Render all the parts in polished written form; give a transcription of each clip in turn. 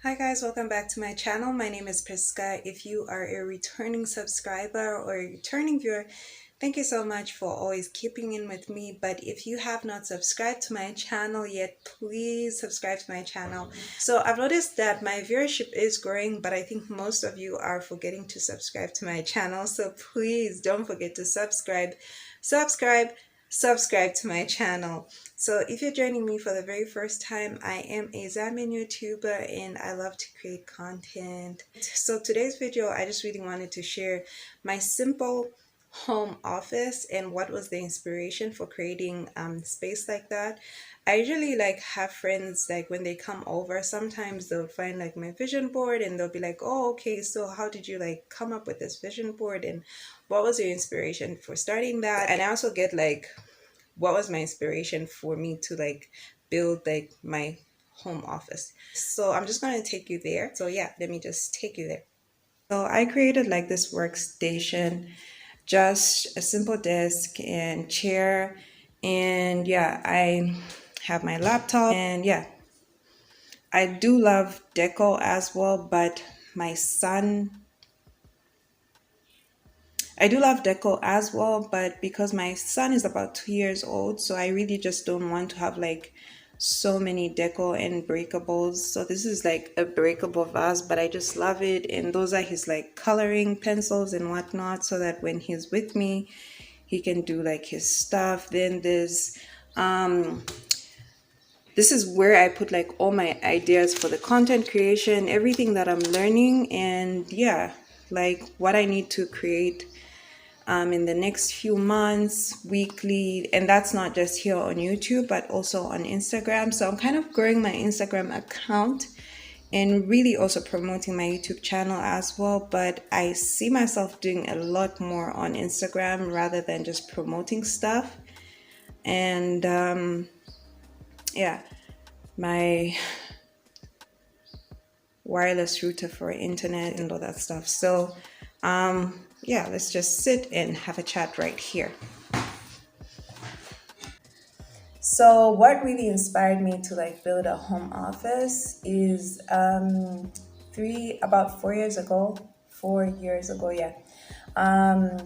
Hi guys, welcome back to my channel. My name is Priska. If you are a returning subscriber or a returning viewer, thank you so much for always keeping in with me. But if you have not subscribed to my channel yet, please subscribe to my channel. So I've noticed that my viewership is growing, but I think most of you are forgetting to subscribe to my channel. So please don't forget to subscribe, subscribe to my channel. So if you're joining me for the very first time, I am a Zambian YouTuber and I love to create content. So today's video, I just really wanted to share my simple home office and what was the inspiration for creating space like that. I usually like have friends like when they come over, sometimes they'll find like my vision board and they'll be like, oh, okay, so how did you like come up with this vision board and what was your inspiration for starting that? And I also get like what was my inspiration for me to like build like my home office. So I'm just going to take you there. So yeah, let me just take you there. So I created like this workstation, just a simple desk and chair, and yeah, I have my laptop, and yeah, I do love deco as well, but my son I do love deco as well, but because my son is about 2 years old, so I really just don't want to have like so many deco and breakables. So this is like a breakable vase, but I just love it. And those are his like coloring pencils and whatnot, so that when he's with me, he can do like his stuff. Then um this is where I put like all my ideas for the content creation, everything that I'm learning, and yeah, like what I need to create in the next few months, weekly. And that's not just here on YouTube, but also on Instagram. So I'm kind of growing my Instagram account and really also promoting my YouTube channel as well. But I see myself doing a lot more on Instagram rather than just promoting stuff. And yeah, my wireless router for internet and all that stuff. So yeah, let's just sit and have a chat right here. So what really inspired me to like build a home office is about 4 years ago, 4 years ago, yeah. Um,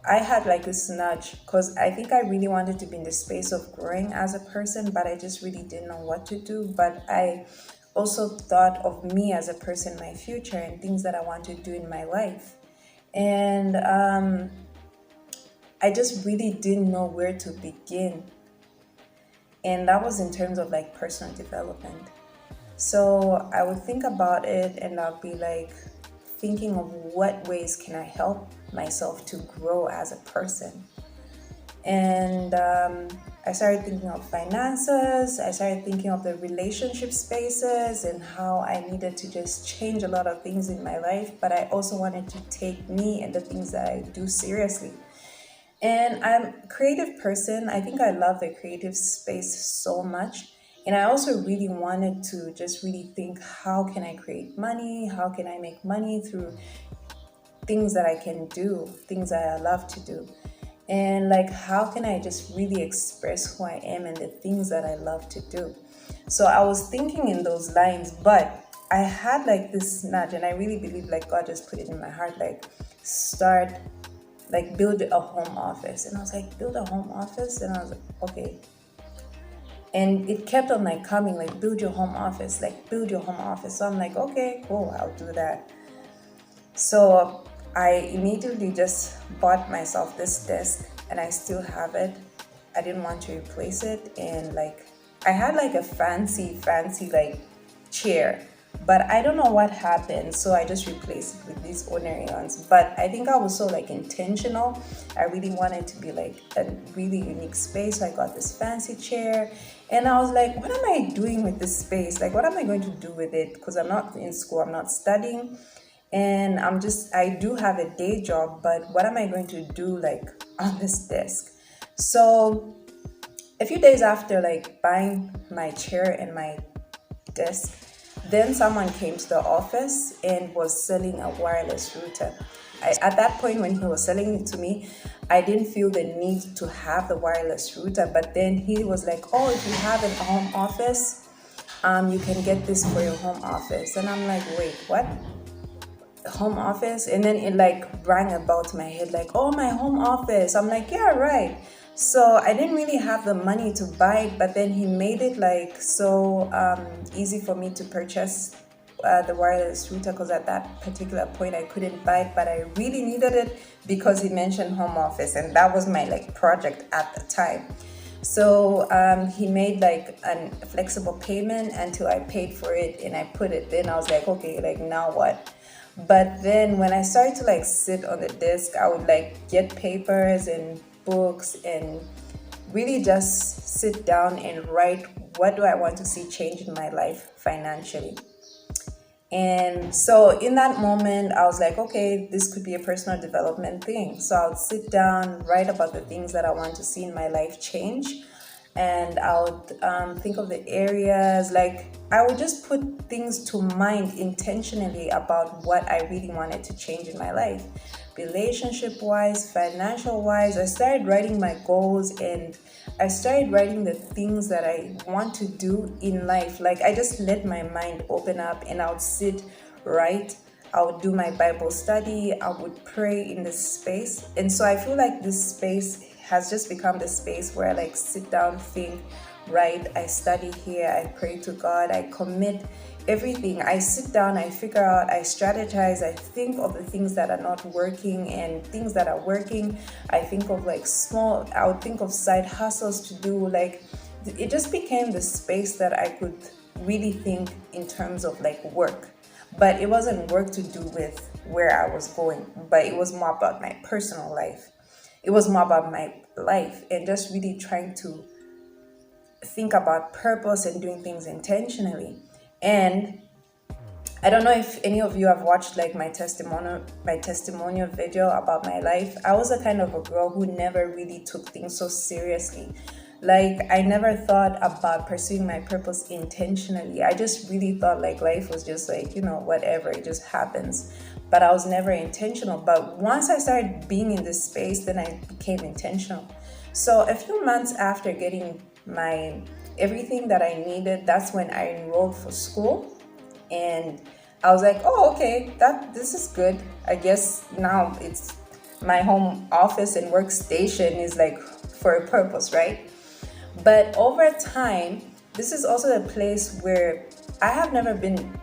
I had like this nudge because I think I really wanted to be in the space of growing as a person, but I just really didn't know what to do. But I also thought of me as a person, my future, and things that I want to do in my life. And I just really didn't know where to begin. And that was in terms of like personal development. So I would think about it and I'll be like thinking of what ways can I help myself to grow as a person. And I started thinking of finances, I started thinking of the relationship spaces and how I needed to just change a lot of things in my life, but I also wanted to take me and the things that I do seriously. And I'm a creative person. I think I love the creative space so much. And I also really wanted to just really think, how can I create money? How can I make money through things that I can do, things that I love to do? And like, how can I just really express who I am and the things that I love to do? So I was thinking in those lines, but I had like this nudge, and I really believe like God just put it in my heart, like start like build a home office. And I was like, build a home office? And I was like, okay. And it kept on like coming, like build your home office, like build your home office. So I'm like, okay, cool, I'll do that. So I immediately just bought myself this desk, and I still have it. I didn't want to replace it. And like I had like a fancy like chair, but I don't know what happened, so I just replaced it with these ordinary ones. But I think I was so like intentional. I really wanted to be like a really unique space, so I got this fancy chair. And I was like, what am I doing with this space? Like, what am I going to do with it? Because I'm not in school, I'm not studying, and I do have a day job, but what am I going to do like on this desk? So a few days after like buying my chair and my desk, then someone came to the office and was selling a wireless router. At that point, when he was selling it to me, I didn't feel the need to have the wireless router. But then he was like, oh, if you have a home office, you can get this for your home office. And I'm like, wait, what? Home office? And then it like rang about my head, like, oh, my home office. I'm like, yeah, right. So I didn't really have the money to buy it, but then he made it like so easy for me to purchase the wireless router, because at that particular point I couldn't buy it, but I really needed it because he mentioned home office, and that was my like project at the time. So he made like a flexible payment until I paid for it and I put it. Then I was like, okay, like now what? But then when I started to like sit on the desk, I would like get papers and books and really just sit down and write, what do I want to see change in my life financially? And so in that moment, I was like, okay, this could be a personal development thing. So I would sit down, write about the things that I want to see in my life change. And I would think of the areas, like I would just put things to mind intentionally about what I really wanted to change in my life. Relationship wise, financial wise, I started writing my goals, and I started writing the things that I want to do in life. Like I just let my mind open up, and I would sit, write. I would do my Bible study. I would pray in this space. And so I feel like this space has just become the space where I like sit down, think, write. I study here. I pray to God. I commit everything. I sit down, I figure out, I strategize, I think of the things that are not working and things that are working. I think of like I would think of side hustles to do. Like it just became the space that I could really think in terms of like work. But it wasn't work to do with where I was going, but it was more about my personal life. It was more about my life and just really trying to think about purpose and doing things intentionally. And I don't know if any of you have watched like my testimonial video about my life. I was a kind of a girl who never really took things so seriously. Like I never thought about pursuing my purpose intentionally. I just really thought like life was just like, whatever, it just happens. But I was never intentional. But once I started being in this space, then I became intentional. So a few months after getting my everything that I needed, that's when I enrolled for school. And I was like, oh, okay, this is good. I guess now it's my home office and workstation is like for a purpose, right? But over time, this is also a place where I have never been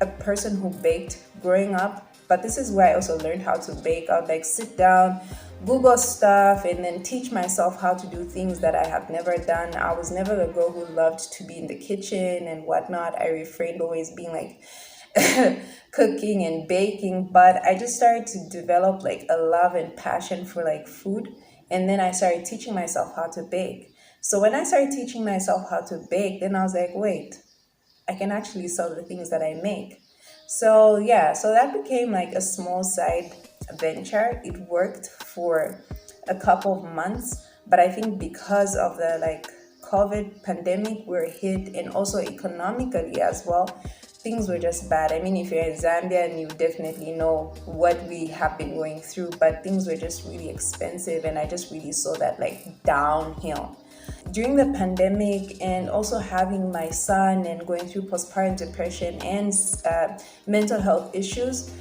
a person who baked growing up, but this is where I also learned how to bake. I would like sit down, Google stuff, and then teach myself how to do things that I have never done. I was never the girl who loved to be in the kitchen and whatnot. I refrained always being like cooking and baking, but I just started to develop like a love and passion for like food. And then I started teaching myself how to bake. So when I started teaching myself how to bake, then I was like, wait, I can actually sell the things that I make. So yeah, so that became like a small side venture. It worked for a couple of months, but I think because of the like COVID pandemic we're hit, and also economically as well, things were just bad. I mean, if you're in Zambia, and you definitely know what we have been going through, but things were just really expensive, and I just really saw that like downhill. During the pandemic, and also having my son and going through postpartum depression and mental health issues,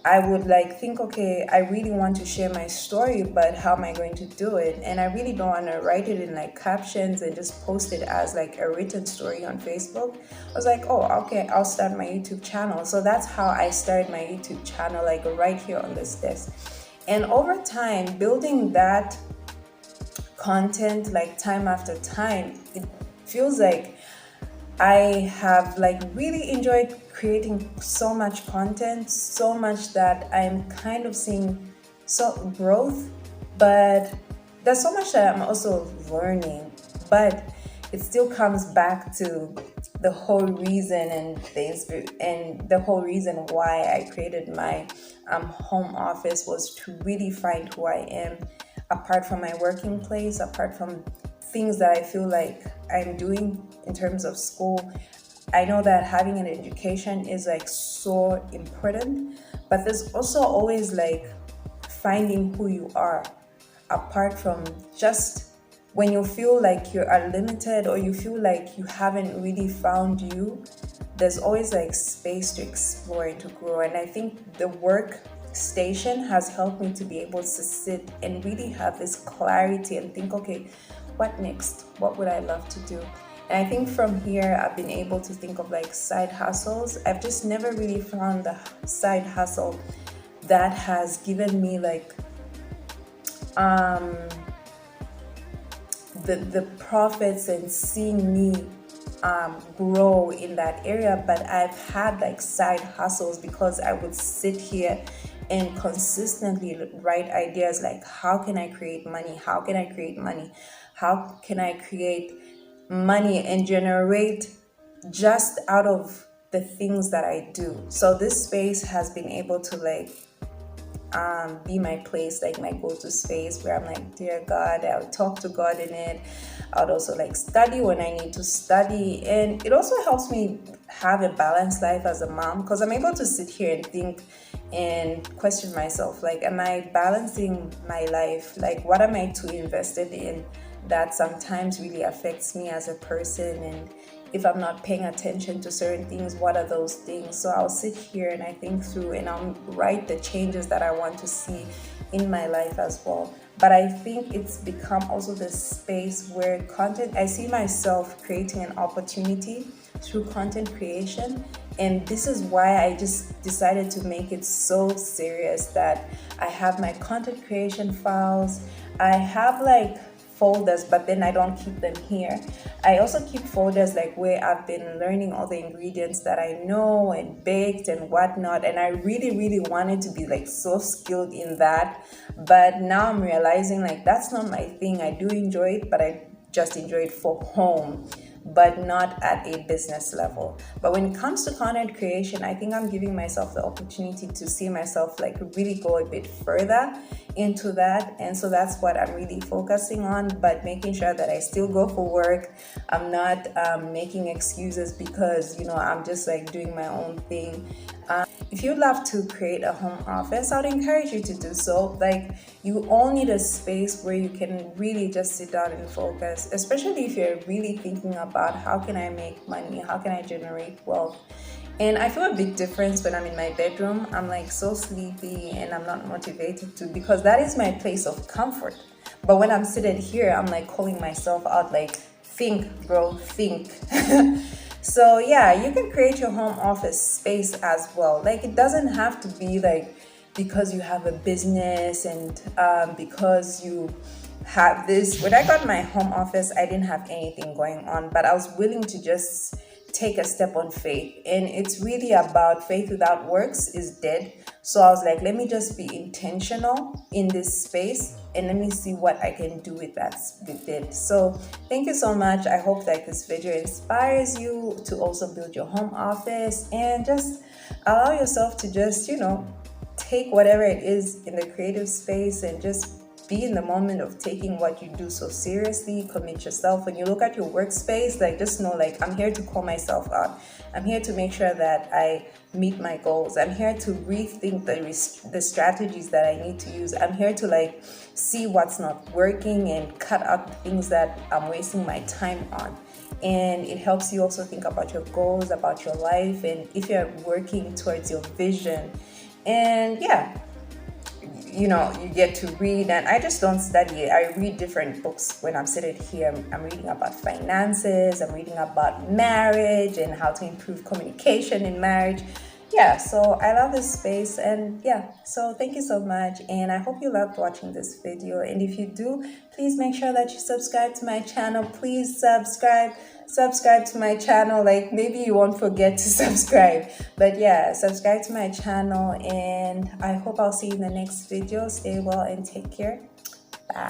I would like think, okay, I really want to share my story, but how am I going to do it? And I really don't want to write it in like captions and just post it as like a written story on Facebook. I was like, oh, okay, I'll start my YouTube channel. So that's how I started my YouTube channel, like right here on this desk. And over time, building that content like time after time, it feels like I have like really enjoyed creating so much content, so much that I'm kind of seeing so growth, but there's so much that I'm also learning. But it still comes back to the whole reason and the whole reason why I created my home office was to really find who I am, apart from my working place, apart from things that I feel like I'm doing in terms of school. I know that having an education is like so important, but there's also always like finding who you are apart from just when you feel like you are limited or you feel like you haven't really found you, there's always like space to explore and to grow. And I think the workstation has helped me to be able to sit and really have this clarity and think, okay, what next? What would I love to do? And I think from here, I've been able to think of like side hustles. I've just never really found the side hustle that has given me like um the profits and seeing me grow in that area. But I've had like side hustles because I would sit here and consistently write ideas like, how can I create money? How can I create money? How can I create money and generate just out of the things that I do? So this space has been able to like be my place, like my go-to space where I'm like, dear God, I'll talk to God in it. I would also like study when I need to study. And it also helps me have a balanced life as a mom, because I'm able to sit here and think and question myself, like, am I balancing my life? Like, what am I too invested in that sometimes really affects me as a person? And if I'm not paying attention to certain things, what are those things? So I'll sit here and I think through and I'll write the changes that I want to see in my life as well. But I think it's become also the space where content, I see myself creating an opportunity through content creation. And this is why I just decided to make it so serious that I have my content creation files. I have like folders, but then I don't keep them here. I also keep folders like where I've been learning all the ingredients that I know and baked and whatnot. And I really, really wanted to be like so skilled in that. But now I'm realizing like that's not my thing. I do enjoy it, but I just enjoy it for home, but not at a business level. But when it comes to content creation, I think I'm giving myself the opportunity to see myself like really go a bit further into that. And so that's what I'm really focusing on, but making sure that I still go for work. I'm not making excuses because, I'm just like doing my own thing. If you'd love to create a home office, I would encourage you to do so. Like, you all need a space where you can really just sit down and focus, especially if you're really thinking about how can I make money, how can I generate wealth. And I feel a big difference when I'm in my bedroom. I'm like so sleepy and I'm not motivated to, because that is my place of comfort. But when I'm seated here, I'm like calling myself out, like, think, bro, think. So yeah, you can create your home office space as well. Like, it doesn't have to be like because you have a business and because you have this. When I got my home office, I didn't have anything going on, but I was willing to just take a step on faith. And it's really about faith without works is dead. So I was like, let me just be intentional in this space and let me see what I can do with it. So thank you so much. I hope that this video inspires you to also build your home office and just allow yourself to just, take whatever it is in the creative space and just be in the moment of taking what you do so seriously. Commit yourself. When you look at your workspace, like, just know, like, I'm here to call myself out. I'm here to make sure that I meet my goals. I'm here to rethink the strategies that I need to use. I'm here to like see what's not working and cut out the things that I'm wasting my time on. And it helps you also think about your goals, about your life, and if you're working towards your vision. And yeah, you get to read. And I just don't study it. I read different books when I'm sitting here. I'm reading about finances, I'm reading about marriage and how to improve communication in marriage. Yeah, so I love this space. And yeah, so thank you so much, and I hope you loved watching this video. And if you do, please make sure that you subscribe to my channel. Please subscribe to my channel. Like, maybe you won't forget to subscribe, but yeah, subscribe to my channel. And I hope I'll see you in the next video. Stay well and take care. Bye.